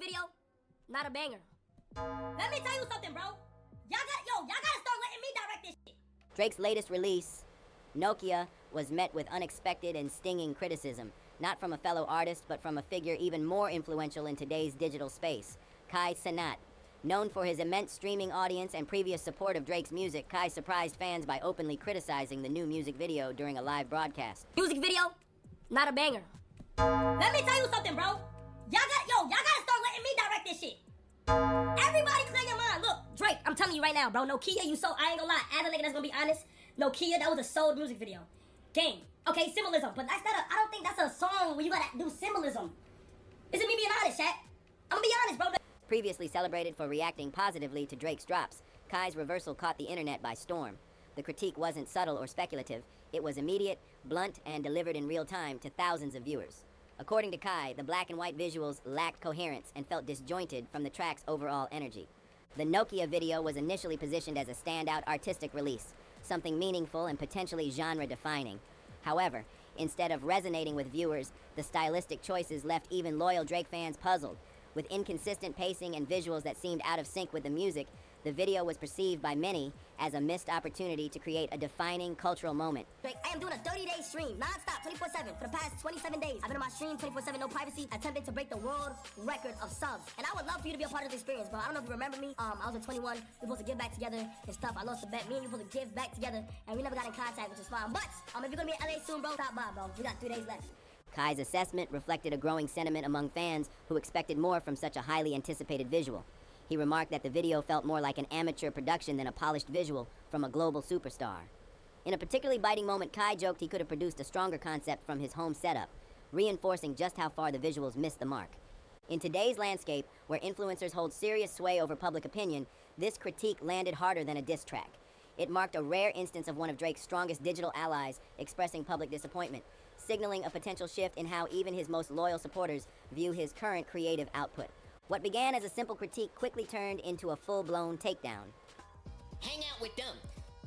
video, not a banger. Let me tell you something, bro. Y'all gotta start letting me direct this shit. Drake's latest release, Nokia, was met with unexpected and stinging criticism, not from a fellow artist, but from a figure even more influential in today's digital space, Cenat. Known for his immense streaming audience and previous support of Drake's music, Kai surprised fans by openly criticizing the new music video during a live broadcast. Music video, not a banger. Let me tell you something, bro. Y'all gotta start letting me direct this shit. Everybody clear your mind. Look, Drake, I'm telling you right now, bro. Nokia, I ain't gonna lie. As a nigga that's gonna be honest, Nokia, that was a sold music video. Game. Okay, symbolism. But I don't think that's a song where you gotta do symbolism. This is me being honest, chat. I'm gonna be honest, bro. Previously celebrated for reacting positively to Drake's drops, Kai's reversal caught the internet by storm. The critique wasn't subtle or speculative. It was immediate, blunt, and delivered in real time to thousands of viewers. According to Kai, the black and white visuals lacked coherence and felt disjointed from the track's overall energy. The Nokia video was initially positioned as a standout artistic release, something meaningful and potentially genre-defining. However, instead of resonating with viewers, the stylistic choices left even loyal Drake fans puzzled. With inconsistent pacing and visuals that seemed out of sync with the music, the video was perceived by many as a missed opportunity to create a defining cultural moment. Drake, I am doing a 30-day stream, non-stop, 24/7, for the past 27 days. I've been on my stream 24/7, no privacy, attempting to break the world record of subs. And I would love for you to be a part of the experience, bro. I don't know if you remember me. I was at 21, we were supposed to get back together and stuff. I lost the bet. Me and you were supposed to give back together, and we never got in contact, which is fine. But, if you're gonna be in LA soon, bro, stop by, bro. We got 3 days left. Kai's assessment reflected a growing sentiment among fans who expected more from such a highly anticipated visual. He remarked that the video felt more like an amateur production than a polished visual from a global superstar. In a particularly biting moment, Kai joked he could have produced a stronger concept from his home setup, reinforcing just how far the visuals missed the mark. In today's landscape, where influencers hold serious sway over public opinion, this critique landed harder than a diss track. It marked a rare instance of one of Drake's strongest digital allies expressing public disappointment, signaling a potential shift in how even his most loyal supporters view his current creative output. What began as a simple critique quickly turned into a full-blown takedown. Hang out with them.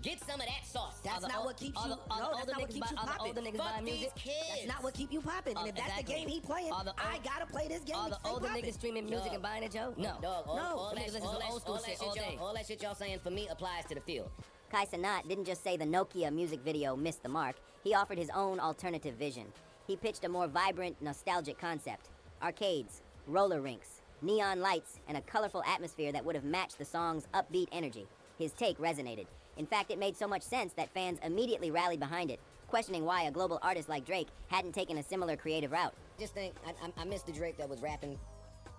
Get some of that sauce. That's not what keeps you. No, that's not what keeps you popping. Fuck these kids. That's not what keep you popping. And if that's the game he playing, I gotta play this game. All the older niggas streaming music and buying it, Joe? No. Dog, all All that shit y'all saying for me applies to the field. Cenat didn't just say the Nokia music video missed the mark. He offered his own alternative vision. He pitched a more vibrant, nostalgic concept. Arcades, roller rinks, neon lights, and a colorful atmosphere that would have matched the song's upbeat energy. His take resonated. In fact, it made so much sense that fans immediately rallied behind it, questioning why a global artist like Drake hadn't taken a similar creative route. Just think, I miss the Drake that was rapping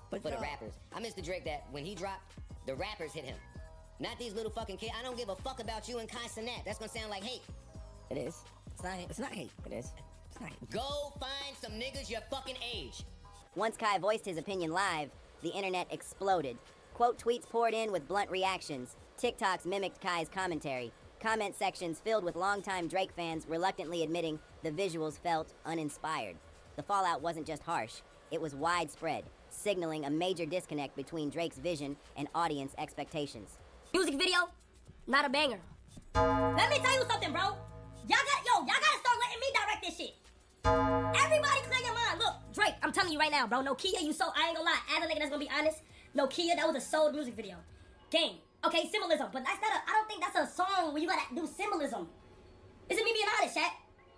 for the rappers. I miss the Drake that when he dropped, the rappers hit him. Not these little fucking kids. I don't give a fuck about you and Cenat. That's gonna sound like hate. It is. It's not hate. It is. It's not hate. Go find some niggas your fucking age. Once Kai voiced his opinion live, the internet exploded. Quote tweets poured in with blunt reactions. TikToks mimicked Kai's commentary. Comment sections filled with longtime Drake fans reluctantly admitting the visuals felt uninspired. The fallout wasn't just harsh, it was widespread, signaling a major disconnect between Drake's vision and audience expectations. Music video, not a banger. Let me tell you something, bro. Y'all gotta start letting me direct this shit. Everybody clear your mind. Look, Drake, I'm telling you right now, bro. Nokia, I ain't gonna lie. As a nigga that's gonna be honest, Nokia, that was a sold music video. Game. Okay, symbolism. But I don't think that's a song where you gotta do symbolism. This is me being honest, chat.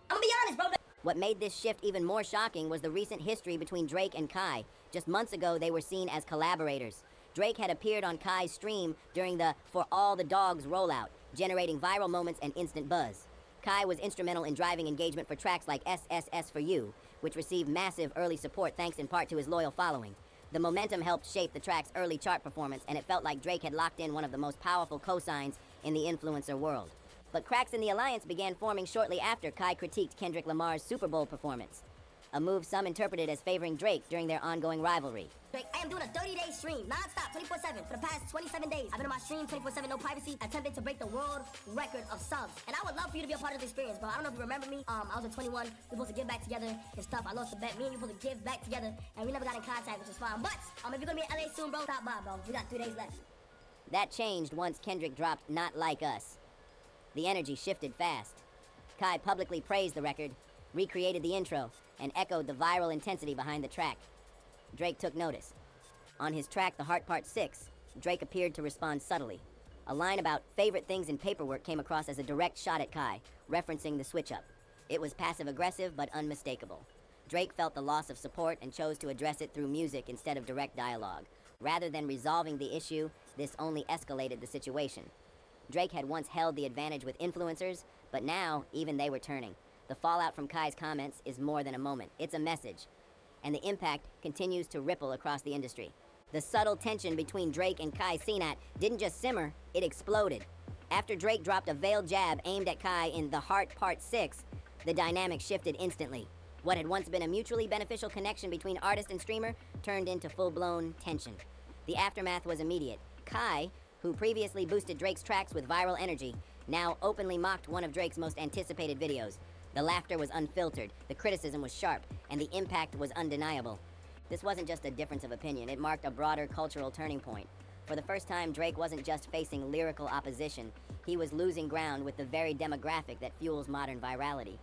I'm gonna be honest, bro. What made this shift even more shocking was the recent history between Drake and Kai. Just months ago, they were seen as collaborators. Drake had appeared on Kai's stream during the For All the Dogs rollout, generating viral moments and instant buzz. Kai was instrumental in driving engagement for tracks like SSS for You, which received massive early support thanks in part to his loyal following. The momentum helped shape the track's early chart performance, and it felt like Drake had locked in one of the most powerful cosigns in the influencer world. But cracks in the alliance began forming shortly after Kai critiqued Kendrick Lamar's Super Bowl performance, a move some interpreted as favoring Drake during their ongoing rivalry. Drake, I am doing a 30-day stream, non-stop, 24/7, for the past 27 days. I've been on my stream 24/7, no privacy, attempting to break the world record of subs. And I would love for you to be a part of the experience, bro. I don't know if you remember me. I was at 21, we were supposed to get back together and stuff. I lost the bet. Me and you were supposed to give back together, and we never got in contact, which is fine. But, if you're gonna be in LA soon, bro, stop by, bro. We got 3 days left. That changed once Kendrick dropped Not Like Us. The energy shifted fast. Kai publicly praised the record, recreated the intro, and echoed the viral intensity behind the track. Drake took notice. On his track, The Heart Part 6, Drake appeared to respond subtly. A line about favorite things in paperwork came across as a direct shot at Kai, referencing the switch-up. It was passive-aggressive but unmistakable. Drake felt the loss of support and chose to address it through music instead of direct dialogue. Rather than resolving the issue, this only escalated the situation. Drake had once held the advantage with influencers, but now even they were turning. The fallout from Kai's comments is more than a moment. It's a message. And the impact continues to ripple across the industry. The subtle tension between Drake and Kai Cenat didn't just simmer, it exploded. After Drake dropped a veiled jab aimed at Kai in The Heart Part 6, the dynamic shifted instantly. What had once been a mutually beneficial connection between artist and streamer turned into full-blown tension. The aftermath was immediate. Kai, who previously boosted Drake's tracks with viral energy, now openly mocked one of Drake's most anticipated videos. The laughter was unfiltered, the criticism was sharp, and the impact was undeniable. This wasn't just a difference of opinion, it marked a broader cultural turning point. For the first time, Drake wasn't just facing lyrical opposition, he was losing ground with the very demographic that fuels modern virality.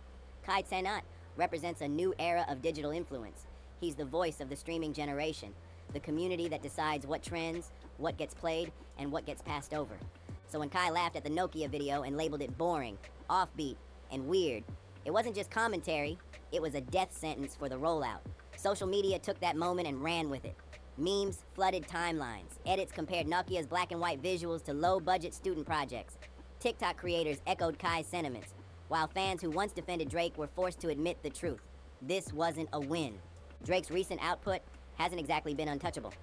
Kai Cenat represents a new era of digital influence. He's the voice of the streaming generation, the community that decides what trends, what gets played, and what gets passed over. So when Kai laughed at the Nokia video and labeled it boring, offbeat, and weird, it wasn't just commentary, it was a death sentence for the rollout. Social media took that moment and ran with it. Memes flooded timelines. Edits compared Nokia's black and white visuals to low-budget student projects. TikTok creators echoed Kai's sentiments, while fans who once defended Drake were forced to admit the truth. This wasn't a win. Drake's recent output hasn't exactly been untouchable.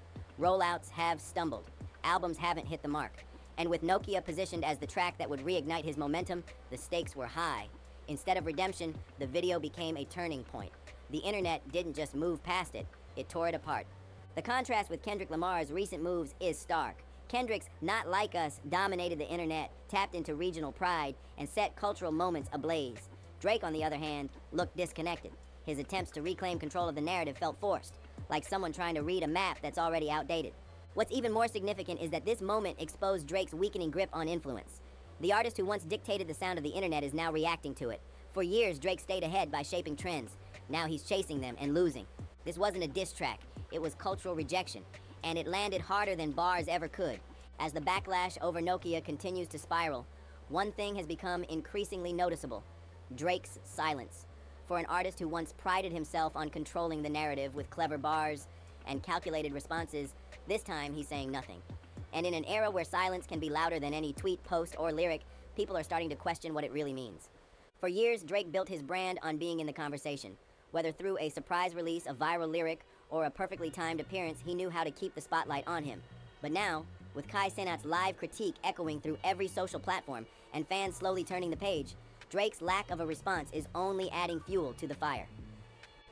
Rollouts have stumbled. Albums haven't hit the mark. And with Nokia positioned as the track that would reignite his momentum, the stakes were high. Instead of redemption, the video became a turning point. The internet didn't just move past it, it tore it apart. The contrast with Kendrick Lamar's recent moves is stark. Kendrick's Not Like Us dominated the internet, tapped into regional pride, and set cultural moments ablaze. Drake, on the other hand, looked disconnected. His attempts to reclaim control of the narrative felt forced, like someone trying to read a map that's already outdated. What's even more significant is that this moment exposed Drake's weakening grip on influence. The artist who once dictated the sound of the internet is now reacting to it. For years, Drake stayed ahead by shaping trends. Now he's chasing them and losing. This wasn't a diss track, it was cultural rejection, and it landed harder than bars ever could. As the backlash over Nokia continues to spiral, one thing has become increasingly noticeable: Drake's silence. For an artist who once prided himself on controlling the narrative with clever bars and calculated responses, this time he's saying nothing. And in an era where silence can be louder than any tweet, post, or lyric, people are starting to question what it really means. For years, Drake built his brand on being in the conversation. Whether through a surprise release, a viral lyric, or a perfectly timed appearance, he knew how to keep the spotlight on him. But now, with Kai Cenat's live critique echoing through every social platform and fans slowly turning the page, Drake's lack of a response is only adding fuel to the fire.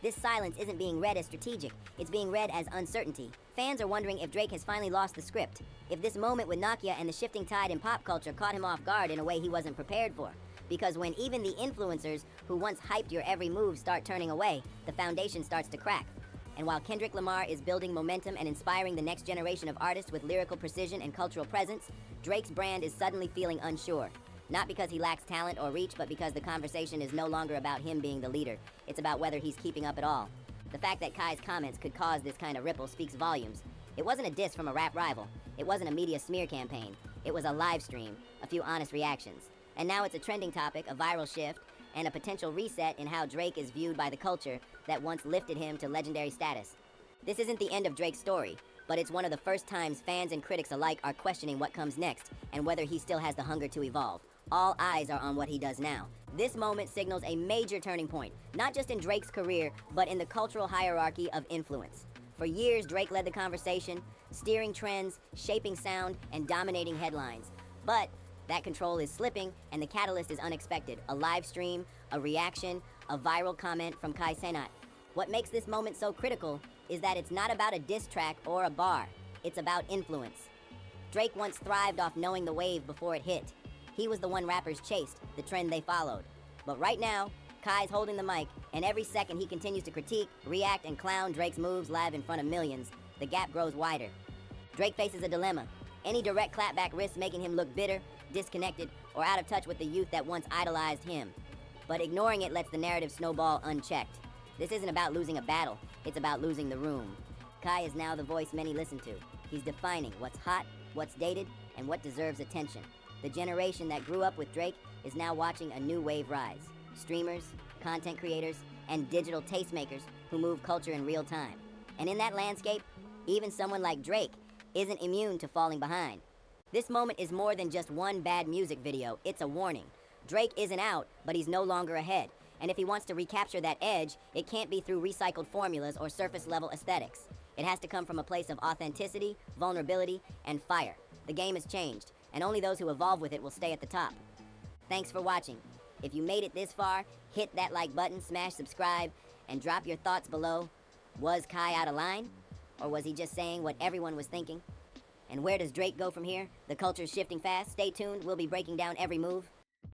This silence isn't being read as strategic, it's being read as uncertainty. Fans are wondering if Drake has finally lost the script, if this moment with Nokia and the shifting tide in pop culture caught him off guard in a way he wasn't prepared for. Because when even the influencers who once hyped your every move start turning away, the foundation starts to crack. And while Kendrick Lamar is building momentum and inspiring the next generation of artists with lyrical precision and cultural presence, Drake's brand is suddenly feeling unsure. Not because he lacks talent or reach, but because the conversation is no longer about him being the leader. It's about whether he's keeping up at all. The fact that Kai's comments could cause this kind of ripple speaks volumes. It wasn't a diss from a rap rival. It wasn't a media smear campaign. It was a live stream, a few honest reactions. And now it's a trending topic, a viral shift, and a potential reset in how Drake is viewed by the culture that once lifted him to legendary status. This isn't the end of Drake's story, but it's one of the first times fans and critics alike are questioning what comes next and whether he still has the hunger to evolve. All eyes are on what he does now. This moment signals a major turning point, not just in Drake's career, but in the cultural hierarchy of influence. For years, Drake led the conversation, steering trends, shaping sound, and dominating headlines. But that control is slipping, and the catalyst is unexpected. A live stream, a reaction, a viral comment from Kai Cenat. What makes this moment so critical is that it's not about a diss track or a bar. It's about influence. Drake once thrived off knowing the wave before it hit. He was the one rappers chased, the trend they followed. But right now, Kai's holding the mic, and every second he continues to critique, react, and clown Drake's moves live in front of millions, the gap grows wider. Drake faces a dilemma. Any direct clapback risks making him look bitter, disconnected, or out of touch with the youth that once idolized him. But ignoring it lets the narrative snowball unchecked. This isn't about losing a battle, it's about losing the room. Kai is now the voice many listen to. He's defining what's hot, what's dated, and what deserves attention. The generation that grew up with Drake is now watching a new wave rise. Streamers, content creators, and digital tastemakers who move culture in real time. And in that landscape, even someone like Drake isn't immune to falling behind. This moment is more than just one bad music video, it's a warning. Drake isn't out, but he's no longer ahead. And if he wants to recapture that edge, it can't be through recycled formulas or surface-level aesthetics. It has to come from a place of authenticity, vulnerability, and fire. The game has changed, and only those who evolve with it will stay at the top. Thanks for watching. If you made it this far, hit that like button, smash subscribe, and drop your thoughts below. Was Kai out of line? Or was he just saying what everyone was thinking? And where does Drake go from here? The culture's shifting fast. Stay tuned, we'll be breaking down every move.